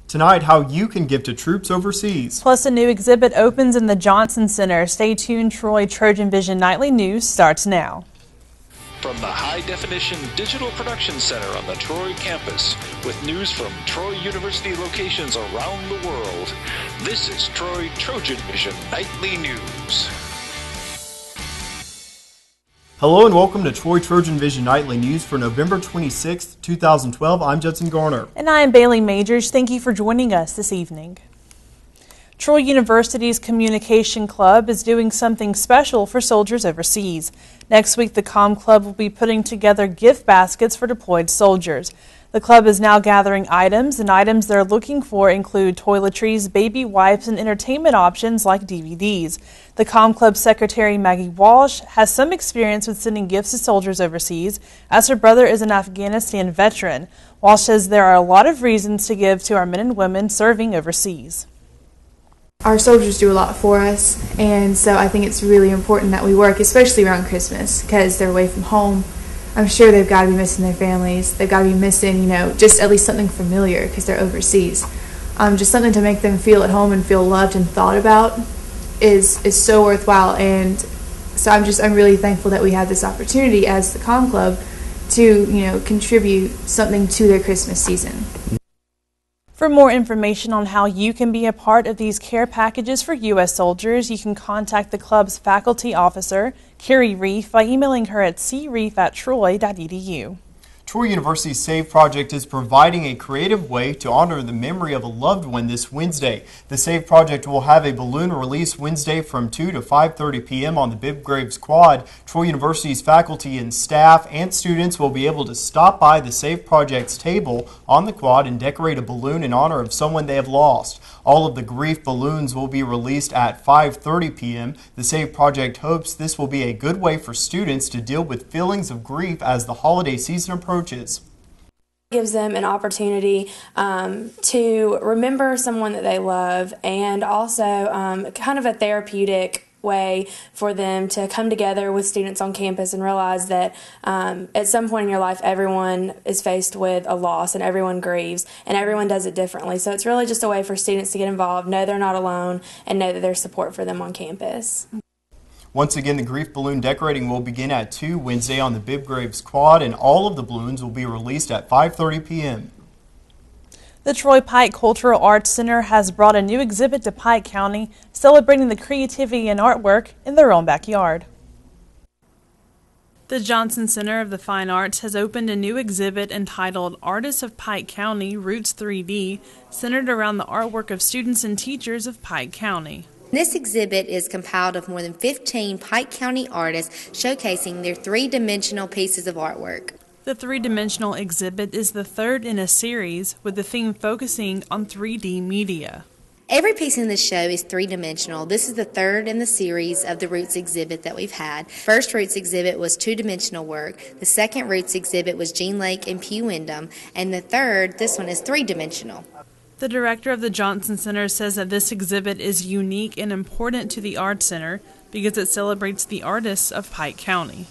Tonight, how you can give to troops overseas. Plus, a new exhibit opens in the Johnson Center. Stay tuned. Troy TrojanVision Nightly News starts now. From the high-definition digital production center on the Troy campus, with news from Troy University locations around the world, this is Troy TrojanVision Nightly News. Hello and welcome to Troy TrojanVision Nightly News for November 26, 2012. I'm Judson Garner. And I am Bailey Majors. Thank you for joining us this evening. Troy University's Communication Club is doing something special for soldiers overseas. Next week, the Com Club will be putting together gift baskets for deployed soldiers. The club is now gathering items, and items they're looking for include toiletries, baby wipes, and entertainment options like DVDs. The Com Club Secretary Maggie Walsh has some experience with sending gifts to soldiers overseas, as her brother is an Afghanistan veteran. Walsh says there are a lot of reasons to give to our men and women serving overseas. Our soldiers do a lot for us, and so I think it's really important that we work, especially around Christmas, because they're away from home. I'm sure they've got to be missing their families. They've got to be missing, just at least something familiar because they're overseas. Just something to make them feel at home and feel loved and thought about is so worthwhile. And so I'm really thankful that we have this opportunity as the Com Club to, contribute something to their Christmas season. For more information on how you can be a part of these care packages for U.S. soldiers, you can contact the club's faculty officer, Carrie Reef, by emailing her at creef@troy.edu. Troy University's SAVE project is providing a creative way to honor the memory of a loved one this Wednesday. The SAVE project will have a balloon release Wednesday from 2 to 5:30 p.m. on the Bibb Graves Quad. Troy University's faculty and staff and students will be able to stop by the SAVE project's table on the quad and decorate a balloon in honor of someone they have lost. All of the grief balloons will be released at 5:30 p.m. The SAVE project hopes this will be a good way for students to deal with feelings of grief as the holiday season approaches. Gives them an opportunity to remember someone that they love, and also kind of a therapeutic way for them to come together with students on campus and realize that at some point in your life everyone is faced with a loss and everyone grieves and everyone does it differently. So it's really just a way for students to get involved, know they're not alone, and know that there's support for them on campus. Once again, the grief balloon decorating will begin at 2 Wednesday on the Bibb Graves Quad, and all of the balloons will be released at 5:30 p.m. The Troy Pike Cultural Arts Center has brought a new exhibit to Pike County, celebrating the creativity and artwork in their own backyard. The Johnson Center of the Fine Arts has opened a new exhibit entitled Artists of Pike County, Roots 3D, centered around the artwork of students and teachers of Pike County. This exhibit is compiled of more than 15 Pike County artists showcasing their three-dimensional pieces of artwork. The three-dimensional exhibit is the third in a series, with the theme focusing on 3D media. Every piece in this show is three-dimensional. This is the third in the series of the Roots exhibit that we've had. First Roots exhibit was two-dimensional work. The second Roots exhibit was Jean Lake and Pew Wyndham. And the third, this one, is three-dimensional. The director of the Johnson Center says that this exhibit is unique and important to the Arts Center because it celebrates the artists of Pike County.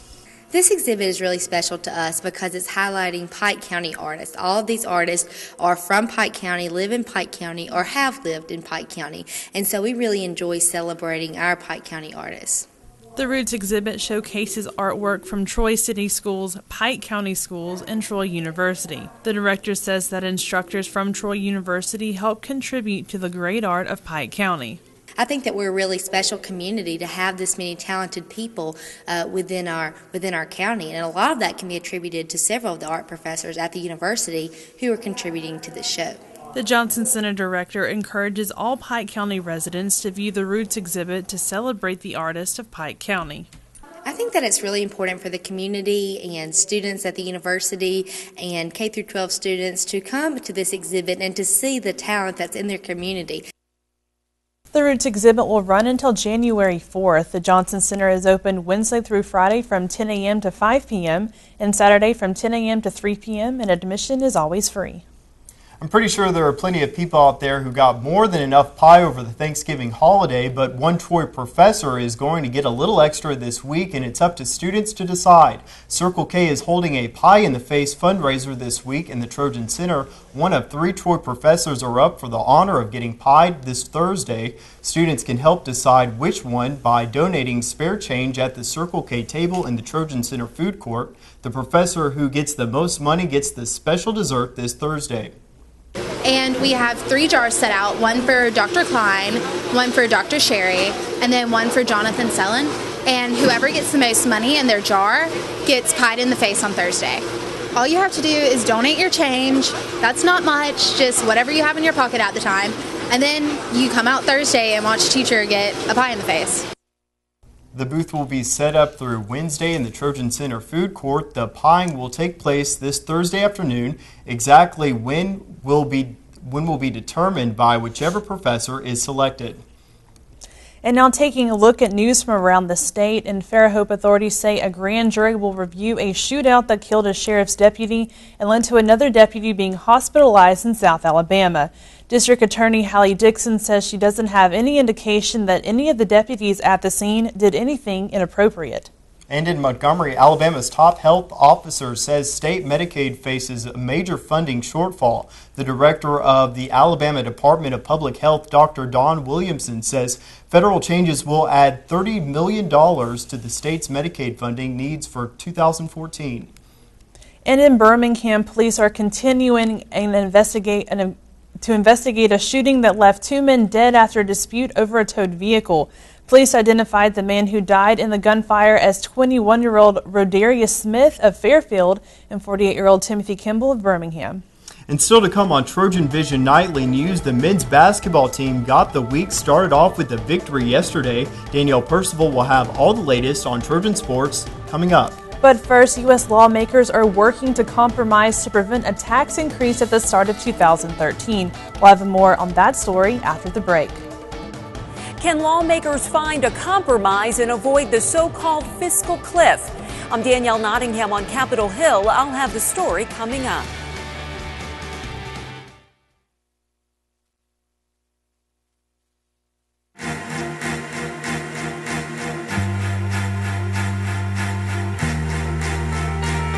This exhibit is really special to us because it's highlighting Pike County artists. All of these artists are from Pike County, live in Pike County, or have lived in Pike County, and so we really enjoy celebrating our Pike County artists. The Roots exhibit showcases artwork from Troy City Schools, Pike County Schools, and Troy University. The director says that instructors from Troy University help contribute to the great art of Pike County. I think that we're a really special community to have this many talented people within our county, and a lot of that can be attributed to several of the art professors at the university who are contributing to this show. The Johnson Center director encourages all Pike County residents to view the Roots exhibit to celebrate the artists of Pike County. I think that it's really important for the community and students at the university and K-12 students to come to this exhibit and to see the talent that's in their community. The Roots exhibit will run until January 4th. The Johnson Center is open Wednesday through Friday from 10 a.m. to 5 p.m. and Saturday from 10 a.m. to 3 p.m. and admission is always free. I'm pretty sure there are plenty of people out there who got more than enough pie over the Thanksgiving holiday, but one Troy professor is going to get a little extra this week, and it's up to students to decide. Circle K is holding a Pie in the Face fundraiser this week in the Trojan Center. One of 3 Troy professors are up for the honor of getting pied this Thursday. Students can help decide which one by donating spare change at the Circle K table in the Trojan Center food court. The professor who gets the most money gets the special dessert this Thursday. And we have 3 jars set out, one for Dr. Klein, one for Dr. Sherry, and then one for Jonathan Sellen. And whoever gets the most money in their jar gets pied in the face on Thursday. All you have to do is donate your change. That's not much, just whatever you have in your pocket at the time. And then you come out Thursday and watch a teacher get a pie in the face. The booth will be set up through Wednesday in the Trojan Center food court. The pieing will take place this Thursday afternoon. Exactly when will be determined by whichever professor is selected. And now taking a look at news from around the state, in Fairhope, authorities say a grand jury will review a shootout that killed a sheriff's deputy and led to another deputy being hospitalized in South Alabama. District Attorney Hallie Dixon says she doesn't have any indication that any of the deputies at the scene did anything inappropriate. And in Montgomery, Alabama's top health officer says state Medicaid faces a major funding shortfall. The director of the Alabama Department of Public Health, Dr. Dawn Williamson, says federal changes will add $30 million to the state's Medicaid funding needs for 2014. And in Birmingham, police are continuing to investigate a shooting that left 2 men dead after a dispute over a towed vehicle. Police identified the man who died in the gunfire as 21-year-old Rodarius Smith of Fairfield and 48-year-old Timothy Kimball of Birmingham. And still to come on TrojanVision Nightly News, the men's basketball team got the week started off with a victory yesterday. Danielle Percival will have all the latest on Trojan Sports coming up. But first, U.S. lawmakers are working to compromise to prevent a tax increase at the start of 2013. We'll have more on that story after the break. Can lawmakers find a compromise and avoid the so-called fiscal cliff? I'm Danielle Nottingham on Capitol Hill. I'll have the story coming up.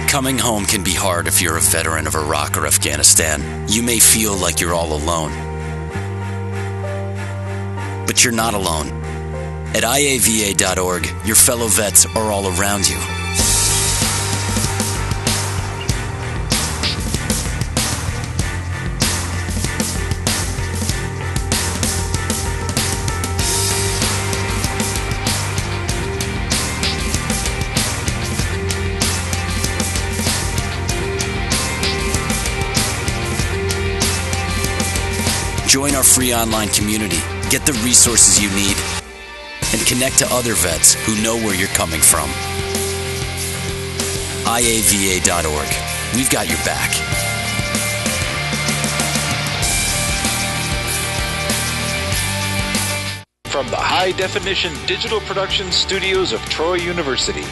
Coming home can be hard if you're a veteran of Iraq or Afghanistan. You may feel like you're all alone. But you're not alone. At IAVA.org, your fellow vets are all around you. Join our free online community. Get the resources you need, and connect to other vets who know where you're coming from. IAVA.org. We've got your back. From the high-definition digital production studios of Troy University,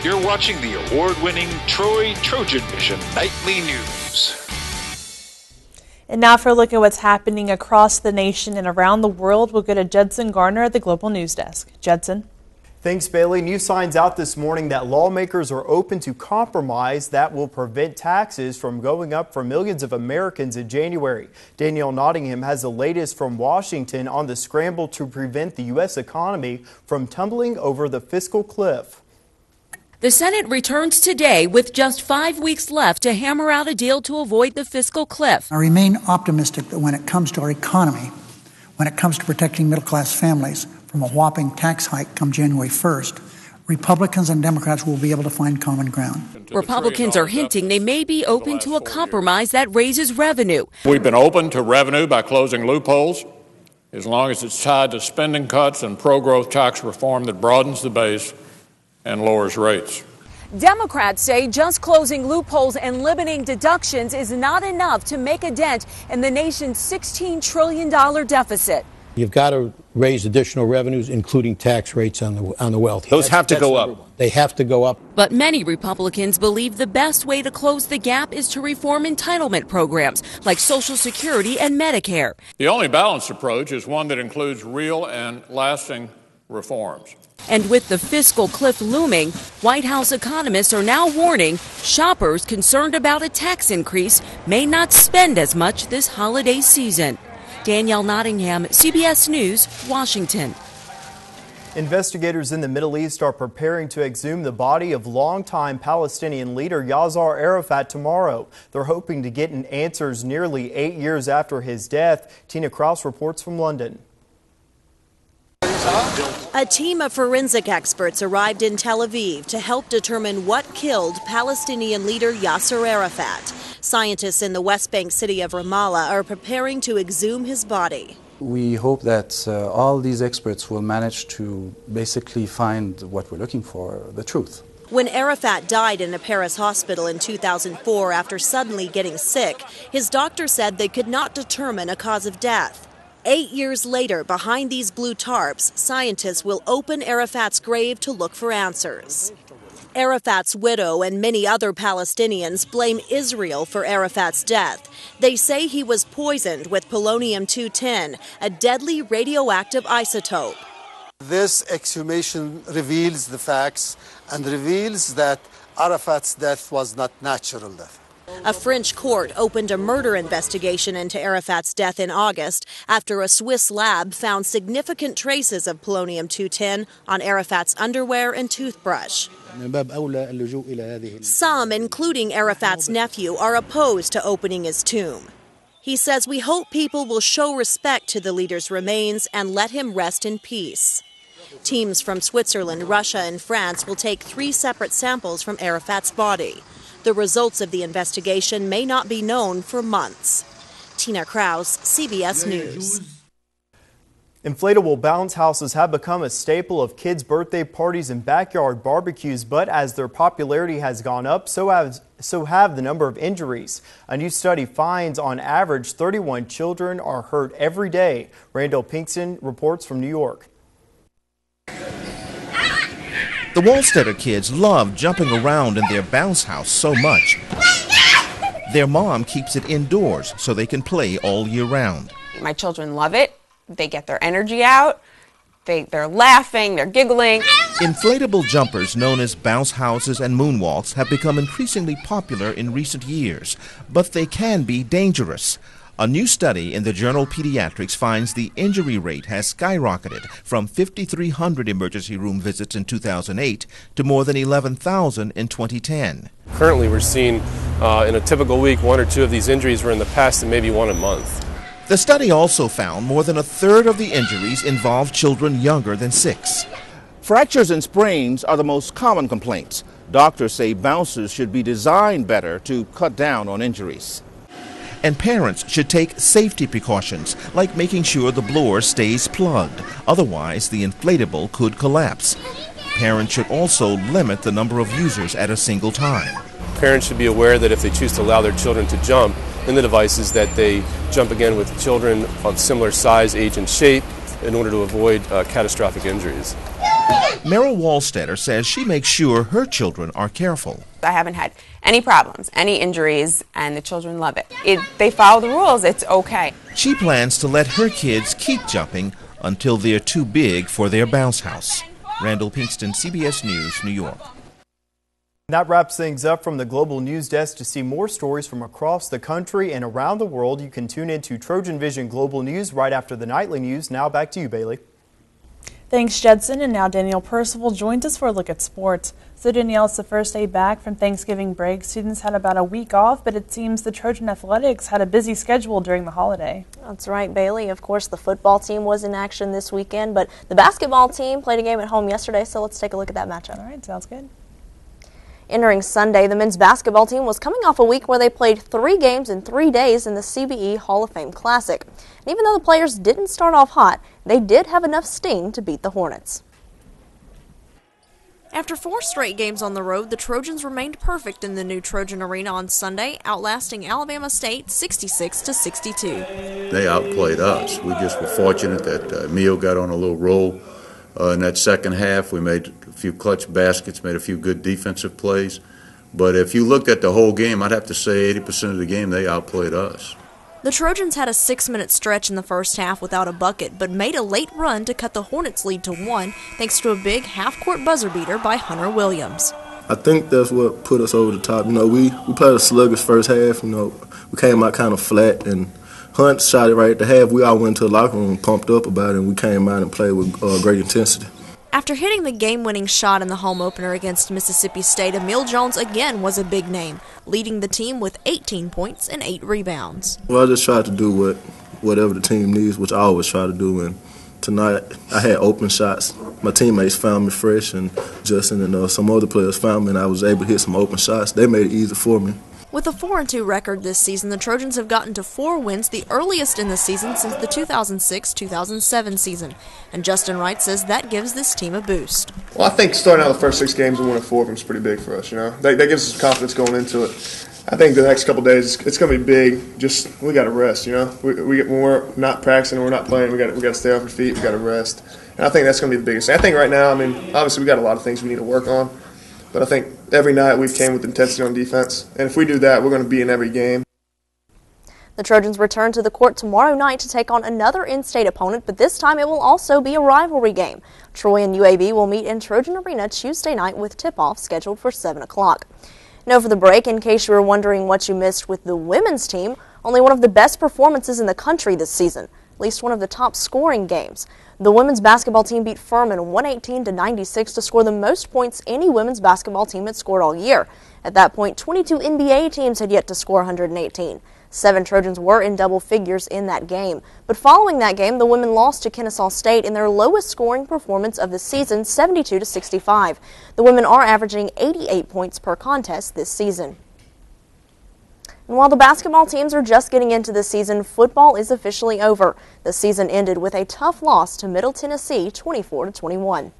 you're watching the award-winning TrojanVision Nightly News. And now for a look at what's happening across the nation and around the world, we'll go to Judson Garner at the Global News Desk. Judson. Thanks, Bailey. New signs out this morning that lawmakers are open to compromise that will prevent taxes from going up for millions of Americans in January. Danielle Nottingham has the latest from Washington on the scramble to prevent the U.S. economy from tumbling over the fiscal cliff. The Senate returns today with just 5 weeks left to hammer out a deal to avoid the fiscal cliff. I remain optimistic that when it comes to our economy, when it comes to protecting middle-class families from a whopping tax hike come January 1st, Republicans and Democrats will be able to find common ground. Republicans are hinting they may be open to a compromise that raises revenue. We've been open to revenue by closing loopholes as long as it's tied to spending cuts and pro-growth tax reform that broadens the base and lowers rates. Democrats say just closing loopholes and limiting deductions is not enough to make a dent in the nation's $16 trillion deficit. You've got to raise additional revenues, including tax rates on the wealthy. Those have to go up. They have to go up. But many Republicans believe the best way to close the gap is to reform entitlement programs like Social Security and Medicare. The only balanced approach is one that includes real and lasting reforms. And with the fiscal cliff looming, White House economists are now warning shoppers concerned about a tax increase may not spend as much this holiday season. Danielle Nottingham, CBS News, Washington. Investigators in the Middle East are preparing to exhume the body of longtime Palestinian leader Yasser Arafat tomorrow. They're hoping to get answers nearly 8 years after his death. Tina Kraus reports from London. A team of forensic experts arrived in Tel Aviv to help determine what killed Palestinian leader Yasser Arafat. Scientists in the West Bank city of Ramallah are preparing to exhume his body. We hope that all these experts will manage to basically find what we're looking for, the truth. When Arafat died in a Paris hospital in 2004 after suddenly getting sick, his doctor said they could not determine a cause of death. 8 years later, behind these blue tarps, scientists will open Arafat's grave to look for answers. Arafat's widow and many other Palestinians blame Israel for Arafat's death. They say he was poisoned with polonium-210, a deadly radioactive isotope. This exhumation reveals the facts and reveals that Arafat's death was not natural death. A French court opened a murder investigation into Arafat's death in August after a Swiss lab found significant traces of polonium-210 on Arafat's underwear and toothbrush. Some, including Arafat's nephew, are opposed to opening his tomb. He says, "We hope people will show respect to the leader's remains and let him rest in peace." Teams from Switzerland, Russia, and France will take 3 separate samples from Arafat's body. The results of the investigation may not be known for months. Tina Kraus, CBS News. Inflatable bounce houses have become a staple of kids' birthday parties and backyard barbecues, but as their popularity has gone up, so have the number of injuries. A new study finds on average 31 children are hurt every day. Randall Pinkston reports from New York. The Wolstetter kids love jumping around in their bounce house so much. Their mom keeps it indoors so they can play all year round. My children love it. They get their energy out. They're laughing, they're giggling. Inflatable jumpers known as bounce houses and moonwalks have become increasingly popular in recent years, but they can be dangerous. A new study in the journal Pediatrics finds the injury rate has skyrocketed from 5,300 emergency room visits in 2008 to more than 11,000 in 2010. Currently, we're seeing in a typical week 1 or 2 of these injuries, were in the past and maybe 1 a month. The study also found more than a third of the injuries involved children younger than 6. Fractures and sprains are the most common complaints. Doctors say bouncers should be designed better to cut down on injuries. And parents should take safety precautions, like making sure the blower stays plugged. Otherwise, the inflatable could collapse. Parents should also limit the number of users at a single time. Parents should be aware that if they choose to allow their children to jump in the devices, that they jump again with children of similar size, age, and shape in order to avoid catastrophic injuries. Meryl Wallstetter says she makes sure her children are careful. I haven't had any problems, any injuries, and the children love it. They follow the rules, it's okay. She plans to let her kids keep jumping until they're too big for their bounce house. Randall Pinkston, CBS News, New York. That wraps things up from the Global News Desk. To see more stories from across the country and around the world, you can tune in to TrojanVision Global News right after the nightly news. Now back to you, Bailey. Thanks, Judson. And now Danielle Percival joins us for a look at sports. So Danielle, it's the first day back from Thanksgiving break. Students had about a week off, but it seems the Trojan Athletics had a busy schedule during the holiday. That's right, Bailey. Of course, the football team was in action this weekend, but the basketball team played a game at home yesterday, so let's take a look at that matchup. All right, sounds good. Entering Sunday, the men's basketball team was coming off a week where they played 3 games in 3 days in the CBE Hall of Fame Classic. And even though the players didn't start off hot, they did have enough steam to beat the Hornets. After 4 straight games on the road, the Trojans remained perfect in the new Trojan Arena on Sunday, outlasting Alabama State 66-62. They outplayed us. We just were fortunate that Emil got on a little roll in that second half. We made a few clutch baskets, made a few good defensive plays. But if you looked at the whole game, I'd have to say 80% of the game they outplayed us. The Trojans had a 6-minute stretch in the first half without a bucket, but made a late run to cut the Hornets' lead to 1 thanks to a big half-court buzzer beater by Hunter Williams. I think that's what put us over the top. We played a sluggish first half. We came out kind of flat, and Hunt shot it right at the half. We all went to the locker room pumped up about it, and we came out and played with great intensity. After hitting the game-winning shot in the home opener against Mississippi State, Emil Jones again was a big name, leading the team with 18 points and 8 rebounds. Well, I just tried to do whatever the team needs, which I always try to do. And tonight, I had open shots. My teammates found me fresh, and Justin and some other players found me, and I was able to hit some open shots. They made it easy for me. With a 4-2 record this season, the Trojans have gotten to 4 wins, the earliest in the season since the 2006-2007 season. And Justin Wright says that gives this team a boost. Well, I think starting out the first 6 games and winning 4 of them is pretty big for us. That gives us confidence going into it. I think the next couple of days it's going to be big. Just we got to rest. When we're not practicing and we're not playing, we got to stay off our feet. We got to rest. And I think that's going to be the biggest thing. I think right now, obviously we got a lot of things we need to work on. But I think every night we've came with intensity on defense. And if we do that, we're going to be in every game. The Trojans return to the court tomorrow night to take on another in-state opponent, but this time it will also be a rivalry game. Troy and UAB will meet in Trojan Arena Tuesday night with tip-off scheduled for 7 o'clock. And over the break, in case you were wondering what you missed with the women's team, only one of the best performances in the country this season, at least one of the top scoring games. The women's basketball team beat Furman 118-96 to score the most points any women's basketball team had scored all year. At that point, 22 NBA teams had yet to score 118. 7 Trojans were in double figures in that game. But following that game, the women lost to Kennesaw State in their lowest scoring performance of the season, 72-65. The women are averaging 88 points per contest this season. And while the basketball teams are just getting into the season, football is officially over. The season ended with a tough loss to Middle Tennessee, 24-21.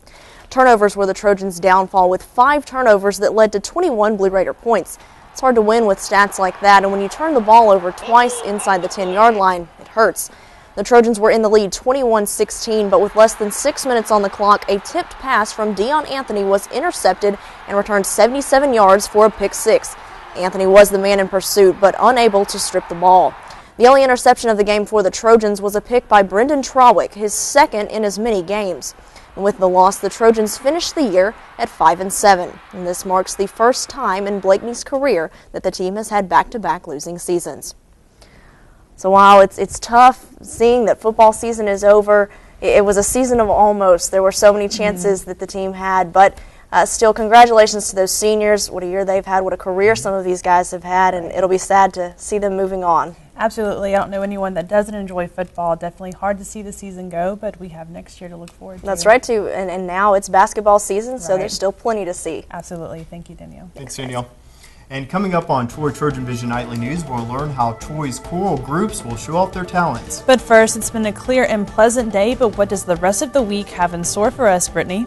Turnovers were the Trojans' downfall, with 5 turnovers that led to 21 Blue Raider points. It's hard to win with stats like that, and when you turn the ball over twice inside the 10-yard line, it hurts. The Trojans were in the lead 21-16, but with less than 6 minutes on the clock, a tipped pass from Deion Anthony was intercepted and returned 77 yards for a pick 6. Anthony was the man in pursuit, but unable to strip the ball. The only interception of the game for the Trojans was a pick by Brendan Trawick, his second in as many games. And with the loss, the Trojans finished the year at 5-7. And this marks the first time in Blakeney's career that the team has had back-to-back losing seasons. So while it's tough seeing that football season is over, it was a season of almost. There were so many chances that the team had, but still, congratulations to those seniors. What a year they've had, what a career some of these guys have had, and it'll be sad to see them moving on. Absolutely. I don't know anyone that doesn't enjoy football. Definitely hard to see the season go, but we have next year to look forward to. That's right, too. And now it's basketball season, so there's still plenty to see. Absolutely. Thank you, Danielle. Thanks, Danielle. And coming up on Troy TrojanVision Nightly News, we'll learn how Troy's choral groups will show off their talents. But first, it's been a clear and pleasant day, but what does the rest of the week have in store for us, Brittany?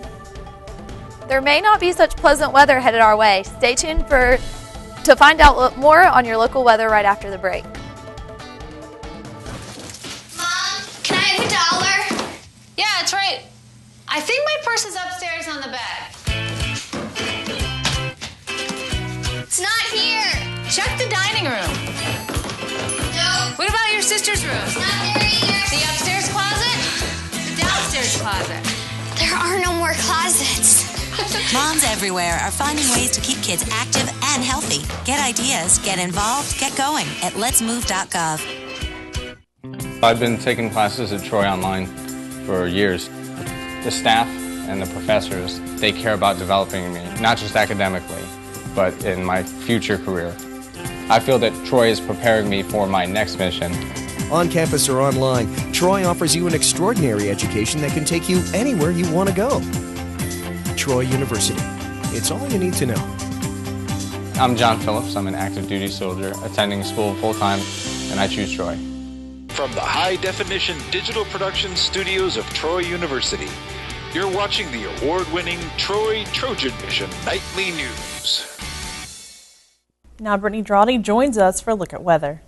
There may not be such pleasant weather headed our way. Stay tuned to find out more on your local weather right after the break. Mom, can I have $1? Yeah, it's right. I think my purse is upstairs on the bed. It's not here. Check the dining room. No. What about your sister's room? It's not there either. The upstairs closet? The downstairs closet. There are no more closets. Moms everywhere are finding ways to keep kids active and healthy. Get ideas, get involved, get going at letsmove.gov. I've been taking classes at Troy Online for years. The staff and the professors, they care about developing me, not just academically, but in my future career. I feel that Troy is preparing me for my next mission. On campus or online, Troy offers you an extraordinary education that can take you anywhere you want to go. Troy University. It's all you need to know. I'm John Phillips. I'm an active duty soldier attending school full-time, and I choose Troy. From the high-definition digital production studios of Troy University, You're watching the award-winning TrojanVision Nightly News. Now Brittany Drawdy joins us for a look at weather.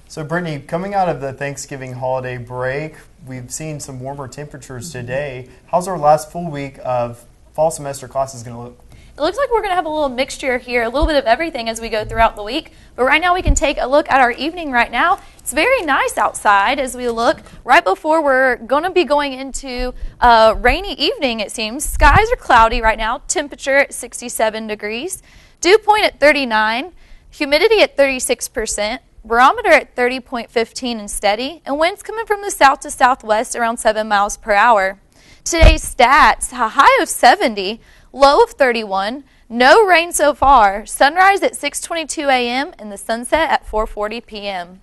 So Brittany, coming out of the Thanksgiving holiday break, we've seen some warmer temperatures today. How's our last full week of fall semester classes going to look? It looks like we're going to have a little mixture here, a little bit of everything as we go throughout the week. But right now we can take a look at our evening right now. It's very nice outside as we look right before we're going to be going into a rainy evening, it seems. Skies are cloudy right now, temperature at 67 degrees, dew point at 39, humidity at 36%, barometer at 30.15 and steady, and winds coming from the south to southwest around 7 miles per hour. Today's stats, a high of 70, low of 31, no rain so far, sunrise at 6:22 a.m. and the sunset at 4:40 p.m.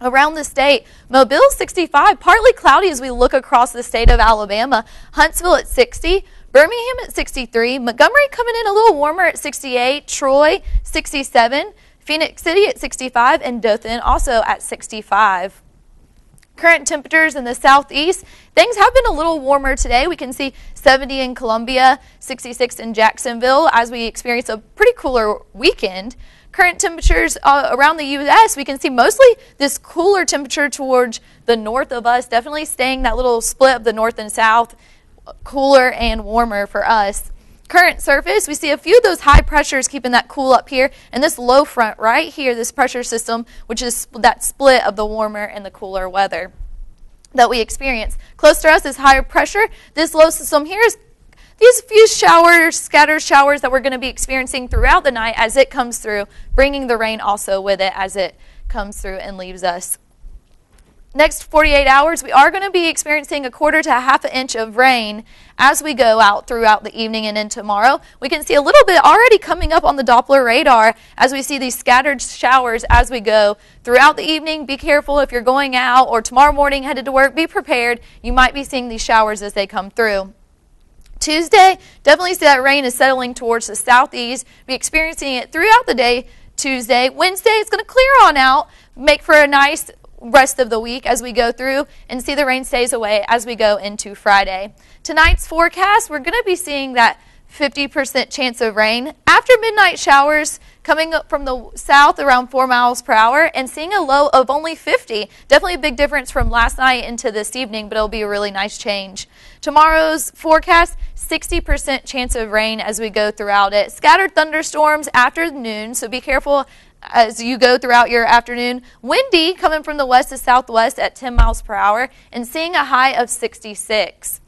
Around the state, Mobile 65, partly cloudy as we look across the state of Alabama, Huntsville at 60, Birmingham at 63, Montgomery coming in a little warmer at 68, Troy 67, Phoenix City at 65, and Dothan also at 65. Current temperatures in the southeast, things have been a little warmer today. We can see 70 in Columbia, 66 in Jacksonville as we experience a pretty cooler weekend. Current temperatures around the U.S., we can see mostly this cooler temperature towards the north of us, definitely staying that little split of the north and south, cooler and warmer for us. Current surface, we see a few of those high pressures keeping that cool up here, and this low front right here, this pressure system, which is that split of the warmer and the cooler weather that we experience. Close to us is higher pressure. This low system here is these few showers, scattered showers that we're going to be experiencing throughout the night as it comes through, bringing the rain also with it as it comes through and leaves us. Next 48 hours, we are going to be experiencing a quarter to a half an inch of rain as we go out throughout the evening and into tomorrow. We can see a little bit already coming up on the Doppler radar as we see these scattered showers as we go throughout the evening. Be careful if you're going out or tomorrow morning headed to work. Be prepared. You might be seeing these showers as they come through. Tuesday, definitely see that rain is settling towards the southeast. Be experiencing it throughout the day Tuesday. Wednesday, it's going to clear on out, make for a nice rest of the week as we go through and see the rain stays away as we go into Friday. Tonight's forecast, we're going to be seeing that 50% chance of rain. After midnight showers coming up from the south around 4 miles per hour and seeing a low of only 50. Definitely a big difference from last night into this evening, but it'll be a really nice change. Tomorrow's forecast, 60% chance of rain as we go throughout it. Scattered thunderstorms after noon, so be careful as you go throughout your afternoon. Windy coming from the west to southwest at 10 miles per hour and seeing a high of 66.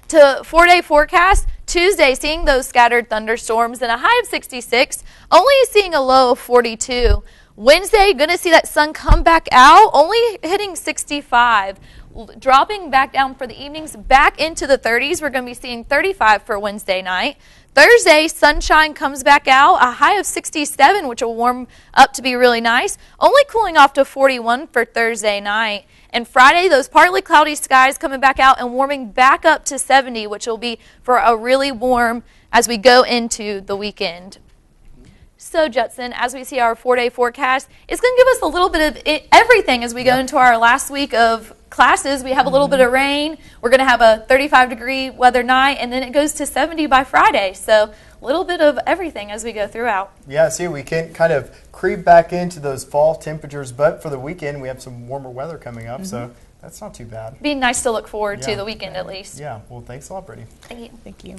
To 4-day forecast, Tuesday seeing those scattered thunderstorms and a high of 66, only seeing a low of 42. Wednesday, going to see that sun come back out, only hitting 65. Dropping back down for the evenings, back into the 30s. We're going to be seeing 35 for Wednesday night. Thursday, sunshine comes back out, a high of 67, which will warm up to be really nice. Only cooling off to 41 for Thursday night. And Friday, those partly cloudy skies coming back out and warming back up to 70, which will be for a really warm as we go into the weekend. So, Judson, as we see our 4-day forecast, it's going to give us a little bit of everything as we go into our last week of classes. We have a little bit of rain. We're going to have a 35-degree weather night, and then it goes to 70 by Friday. So a little bit of everything as we go throughout. Yeah, see, we can kind of creep back into those fall temperatures, but for the weekend, we have some warmer weather coming up, so that's not too bad. Be nice to look forward to the weekend at least. Yeah, well, thanks a lot, Brittany. Thank you. Thank you.